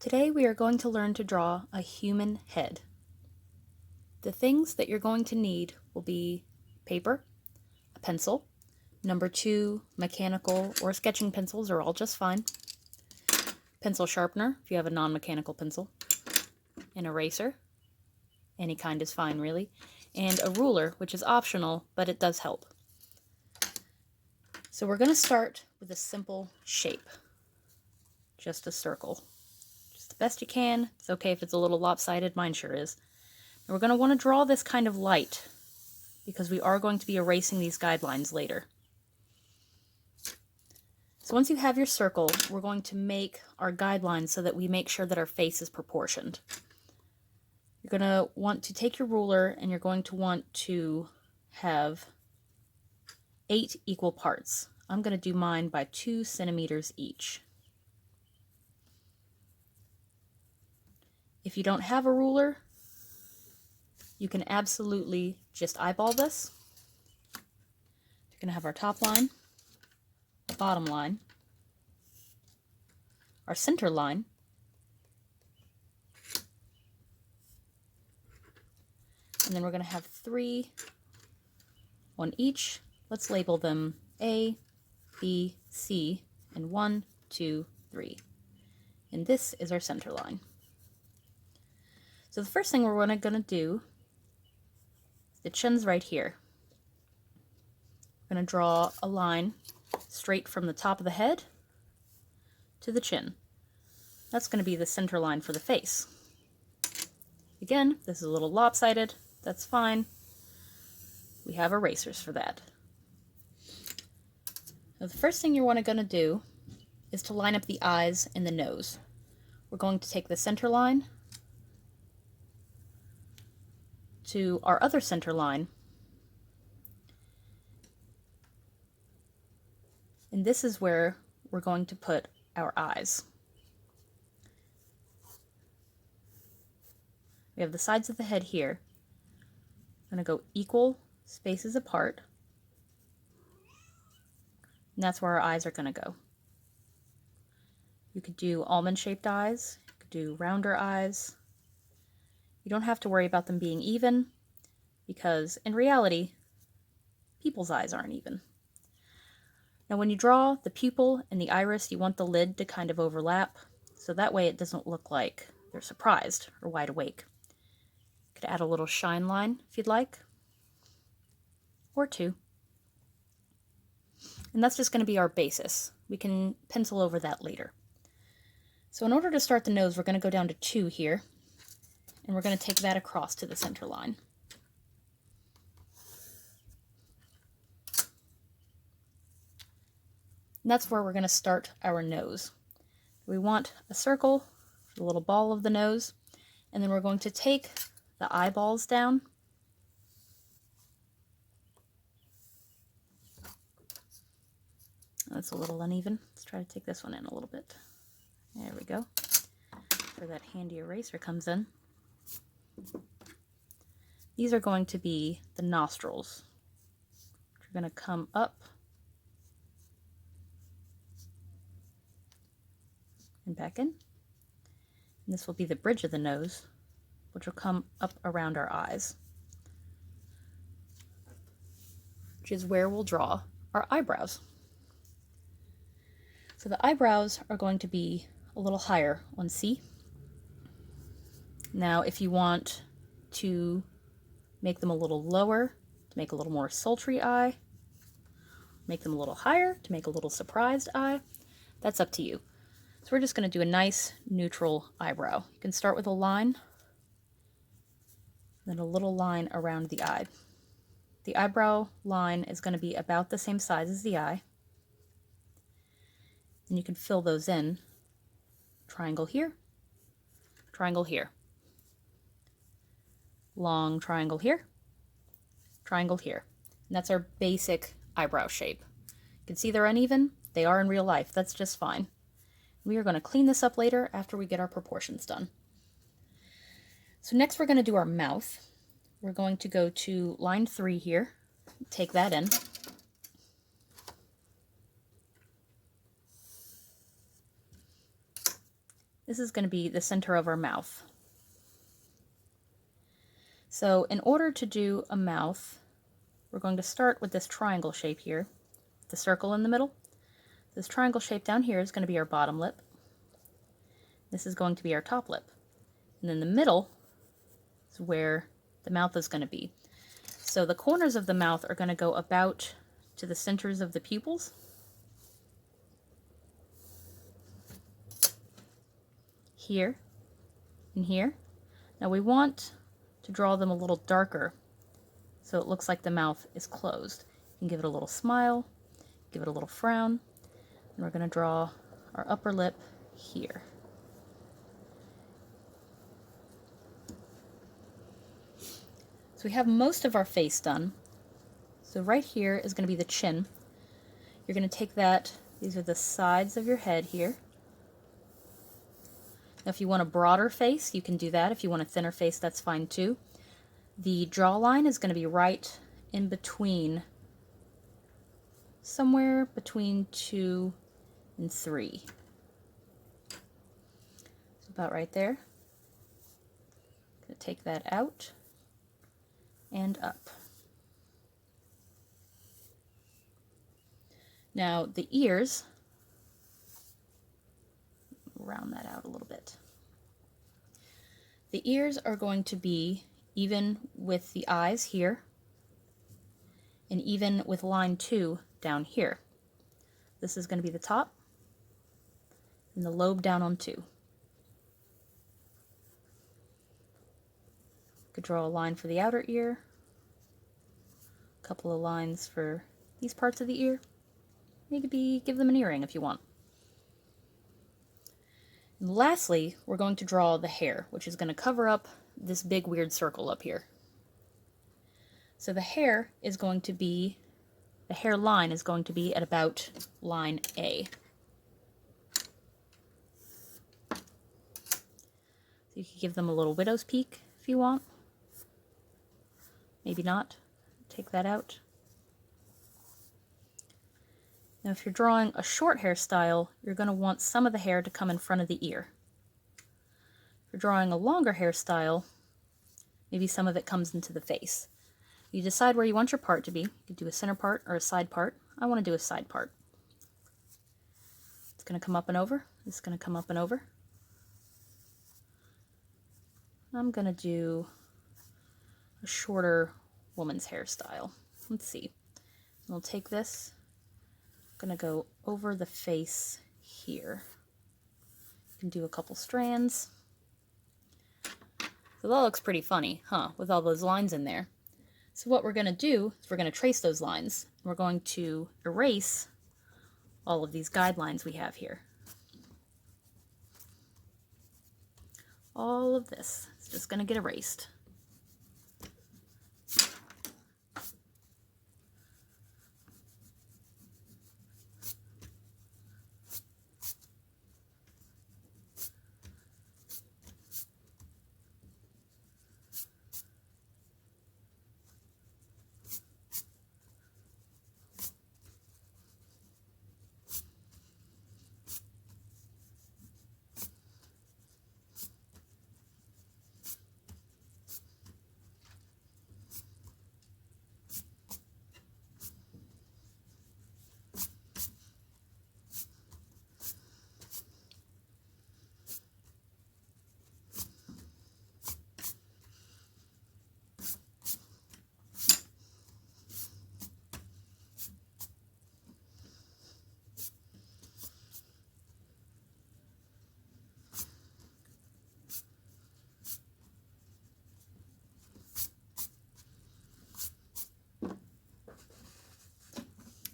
Today we are going to learn to draw a human head. The things that you're going to need will be paper, a pencil, number 2 mechanical or sketching pencils are all just fine, pencil sharpener if you have a non-mechanical pencil, an eraser, any kind is fine really, and a ruler, which is optional, but it does help. So we're going to start with a simple shape, just a circle. Just the best you can. It's okay if it's a little lopsided, mine sure is. And we're going to want to draw this kind of light because we are going to be erasing these guidelines later. So once you have your circle, we're going to make our guidelines so that we make sure that our face is proportioned. You're going to want to take your ruler and you're going to want to have 8 equal parts. I'm going to do mine by 2 centimeters each. If you don't have a ruler, you can absolutely just eyeball this. We're going to have our top line, bottom line, our center line, and then we're going to have 3 on each. Let's label them A, B, C, and 1, 2, 3. And this is our center line. So the first thing we're going to do, the chin's right here. We're going to draw a line straight from the top of the head to the chin. That's going to be the center line for the face. Again, this is a little lopsided. That's fine. We have erasers for that. Now, the first thing you're going to do is to line up the eyes and the nose. We're going to take the center line to our other center line, and this is where we're going to put our eyes. We have the sides of the head here. I'm going to go equal spaces apart, and that's where our eyes are going to go. You could do almond-shaped eyes, you could do rounder eyes. You don't have to worry about them being even, because in reality, people's eyes aren't even. Now when you draw the pupil and the iris, you want the lid to kind of overlap, so that way it doesn't look like they're surprised or wide awake. You could add a little shine line if you'd like, or 2. And that's just going to be our basis. We can pencil over that later. So in order to start the nose, we're going to go down to 2 here, and we're going to take that across to the center line. And that's where we're going to start our nose. We want a circle, the little ball of the nose, and then we're going to take the eyeballs down. That's a little uneven. Let's try to take this one in a little bit. There we go. Where that handy eraser comes in. These are going to be the nostrils, which are going to come up and back in. And this will be the bridge of the nose, which will come up around our eyes, which is where we'll draw our eyebrows. So the eyebrows are going to be a little higher on C. Now if you want to make them a little lower, to make a little more sultry eye, make them a little higher to make a little surprised eye, that's up to you. So we're just going to do a nice neutral eyebrow. You can start with a line, then a little line around the eye. The eyebrow line is going to be about the same size as the eye, and you can fill those in. Triangle here, triangle here. Long triangle here, triangle here. And that's our basic eyebrow shape. You can see they're uneven. They are in real life. That's just fine. We are going to clean this up later after we get our proportions done. So next we're going to do our mouth. We're going to go to line 3 here, take that in. This is going to be the center of our mouth. So in order to do a mouth, we're going to start with this triangle shape here, the circle in the middle. This triangle shape down here is going to be our bottom lip. This is going to be our top lip. And then the middle is where the mouth is going to be. So the corners of the mouth are going to go about to the centers of the pupils. Here and here. Now we want to draw them a little darker so it looks like the mouth is closed. You can give it a little smile, give it a little frown, and we're going to draw our upper lip here. So we have most of our face done. So right here is going to be the chin. You're going to take that, these are the sides of your head here. Now if you want a broader face, you can do that. If you want a thinner face, that's fine too. The jawline is going to be right in between, somewhere between 2 and 3. So about right there. I'm going to take that out and up. Now the ears, round that out a little bit. The ears are going to be even with the eyes here and even with line 2 down here. This is going to be the top and the lobe down on 2. Could draw a line for the outer ear, a couple of lines for these parts of the ear, maybe give them an earring if you want. And lastly, we're going to draw the hair, which is going to cover up this big weird circle up here. So the hair is going to be, the hairline is going to be at about line A. So you could give them a little widow's peak if you want. Maybe not. Take that out. Now if you're drawing a short hairstyle, you're going to want some of the hair to come in front of the ear. If you're drawing a longer hairstyle, maybe some of it comes into the face. You decide where you want your part to be. You could do a center part or a side part. I want to do a side part. It's going to come up and over. It's going to come up and over. I'm going to do a shorter woman's hairstyle. Let's see. We'll take this. I'm going to go over the face here. You can do a couple strands. So that looks pretty funny, huh? With all those lines in there. So what we're going to do is we're going to trace those lines. We're going to erase all of these guidelines we have here. All of this is just going to get erased.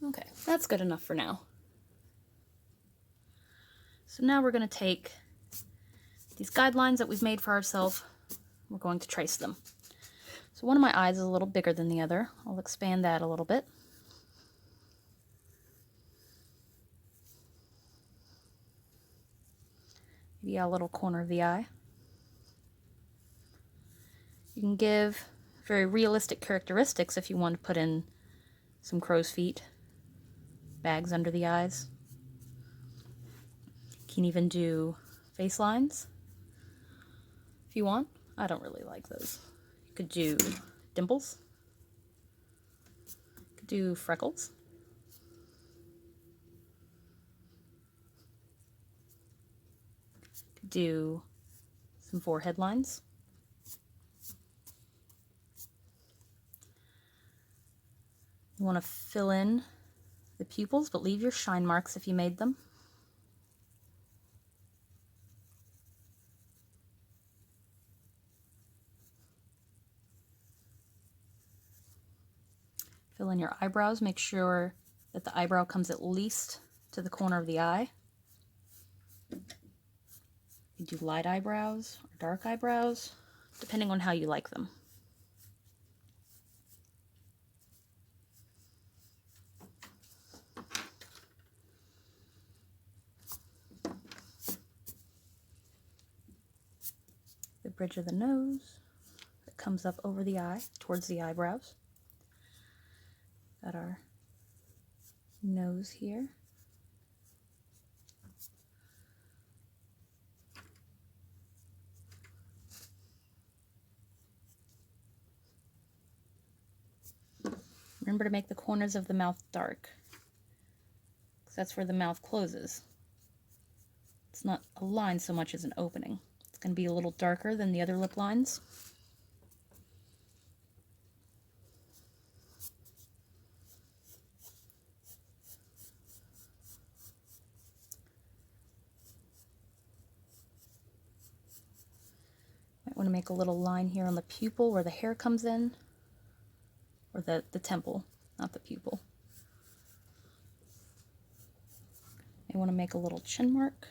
Okay, that's good enough for now. So now we're going to take these guidelines that we've made for ourselves, we're going to trace them. So one of my eyes is a little bigger than the other. I'll expand that a little bit. Maybe a little corner of the eye. You can give very realistic characteristics if you want to put in some crow's feet, bags under the eyes. You can even do face lines if you want. I don't really like those. You could do dimples. You could do freckles. You could do some forehead lines. You want to fill in the pupils, but leave your shine marks if you made them. Fill in your eyebrows. Make sure that the eyebrow comes at least to the corner of the eye. You do light eyebrows or dark eyebrows, depending on how you like them. The bridge of the nose that comes up over the eye towards the eyebrows. Got our nose here. Remember to make the corners of the mouth dark, because that's where the mouth closes. It's not a line so much as an opening. It's going to be a little darker than the other lip lines. Might want to make a little line here on the pupil where the hair comes in, or the temple, not the pupil. I want to make a little chin mark.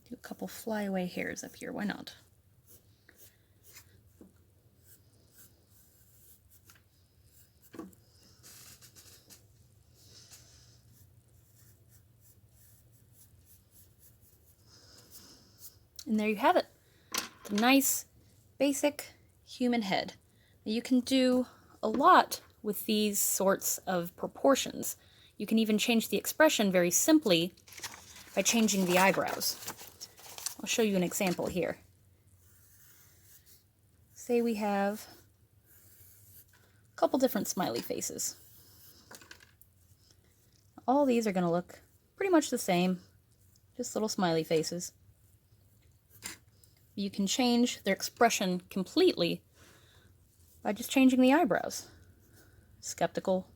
Do a couple flyaway hairs up here, why not? And there you have it. It's a nice, basic human head. You can do a lot with these sorts of proportions. You can even change the expression very simply by changing the eyebrows. I'll show you an example here. Say we have a couple different smiley faces. All these are going to look pretty much the same, just little smiley faces. You can change their expression completely by just changing the eyebrows. Skeptical,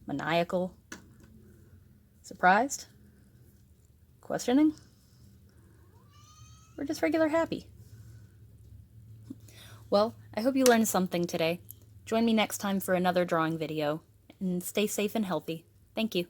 maniacal, surprised, questioning, or just regular happy. Well, I hope you learned something today. Join me next time for another drawing video, and stay safe and healthy. Thank you.